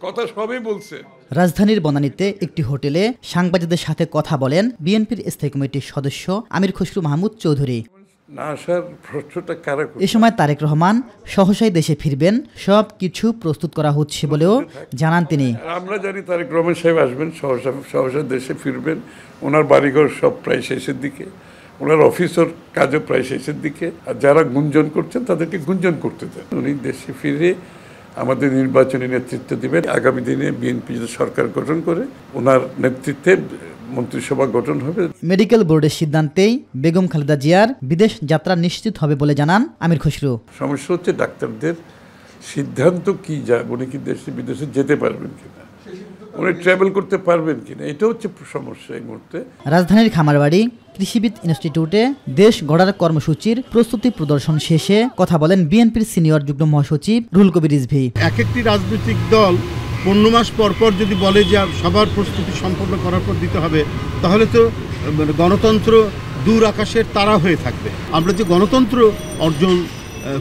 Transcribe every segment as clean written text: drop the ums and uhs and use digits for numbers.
কথা সবই বলছে। রাজধানীর বনানীতে একটি হোটেলে সাংবাদিকদের সাথে কথা বলেন বিএনপির স্থায়ী কমিটির সদস্য আমির খসরু মাহমুদ চৌধুরী। এ সময় তারেক রহমান সহসাই দেশে ফিরবেন, সব কিছু প্রস্তুত করা হচ্ছে বলেও জানান তিনি। আমরা জানি তারেক রহমান সাহেব আসবেন, সহসা দেশে ফিরবেন। ওনার বাড়িঘর সব প্রায় শেষের দিকে, ওনার অফিসের কাজও প্রায় শেষের দিকে। আর যারা গুঞ্জন করছেন তাদেরকে গুঞ্জন করতে দেন। উনি দেশে ফিরে আমাদের নির্বাচনী নেতৃত্ব দিবেন। আগামী দিনে বিএনপি যদি সরকার গঠন করে ওনার নেতৃত্বে মন্ত্রিসভা গঠন হবে। মেডিকেল বোর্ডের সিদ্ধান্তেই বেগম খালেদা জিয়ার বিদেশ যাত্রা নিশ্চিত হবে বলে জানান আমির খসরু। সমস্যা হচ্ছে ডাক্তারদের সিদ্ধান্ত কি, উনি কি দেশে বিদেশে যেতে পারবেন কিনা, উনি ট্রাভেল করতে পারবেন কিনা, এটা হচ্ছে সমস্যা এই মুহূর্তে। রাজধানীর খামারবাড়ি কৃষিবিদ ইনস্টিটিউটে দেশ গড়ার কর্মসূচির প্রস্তুতি প্রদর্শন শেষে কথা বলেন বিএনপির সিনিয়র যুগ্ম মহাসচিব রুহুল কবির রিজভী। এক একটি রাজনৈতিক দল 15 মাস পর পর যদি বলে যে সবার প্রস্তুতি সম্পন্ন করার পর দিতে হবে, তাহলে তো গণতন্ত্র দূর আকাশের তারা হয়ে থাকবে। আমরা যে গণতন্ত্র অর্জন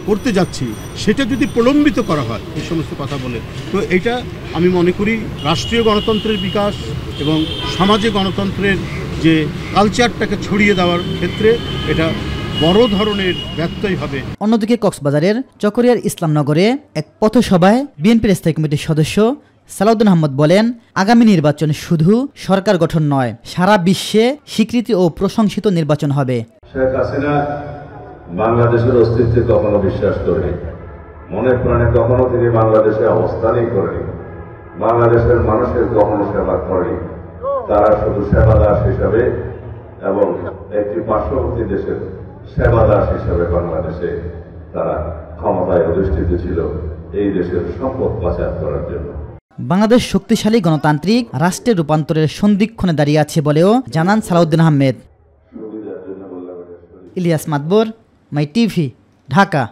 করতে যাচ্ছি সেটা যদি প্রলম্বিত করা হয় এই সমস্ত কথা বলে, তো এটা আমি মনে করি রাষ্ট্রীয় গণতন্ত্রের বিকাশ এবং সমাজে গণতন্ত্রের যে কালচারটাকে ছড়িয়ে দেওয়ার ক্ষেত্রে এটা বড় ধরনের ব্যত্যয় হবে। অন্যদিকে কক্সবাজারের চকরিয়ার ইসলামনগরে এক পথসভায় বিএনপির স্থায়ী কমিটির সদস্য সালাউদ্দিন আহমদ বলেন, আগামী নির্বাচন শুধু সরকার গঠন নয়, সারা বিশ্বে স্বীকৃতি ও প্রশংসিত নির্বাচন হবে। শেখ হাসিনা বাংলাদেশের অস্তিত্বে কখনো বিশ্বাস করেনি, মনে প্রাণে কখনো তিনি বাংলাদেশে অবস্থানই করেনি, বাংলাদেশের মানুষের কখনো সেবা করেনি। তারা শুধু সেবাদাস হিসাবে এবং একটি পার্শ্ববর্তী দেশের সেবাদাস হিসাবে বাংলাদেশে তারা ক্ষমতায় অধিষ্ঠিত ছিল এই দেশের সম্পদ পাচার করার জন্য। বাংলাদেশ শক্তিশালী গণতান্ত্রিক রাষ্ট্রের রূপান্তরের সন্ধিক্ষণে দাঁড়িয়ে আছে বলেও জানান সালাউদ্দিন আহমেদ। ইলিয়াস মাতবর, মাই টিভি, ঢাকা।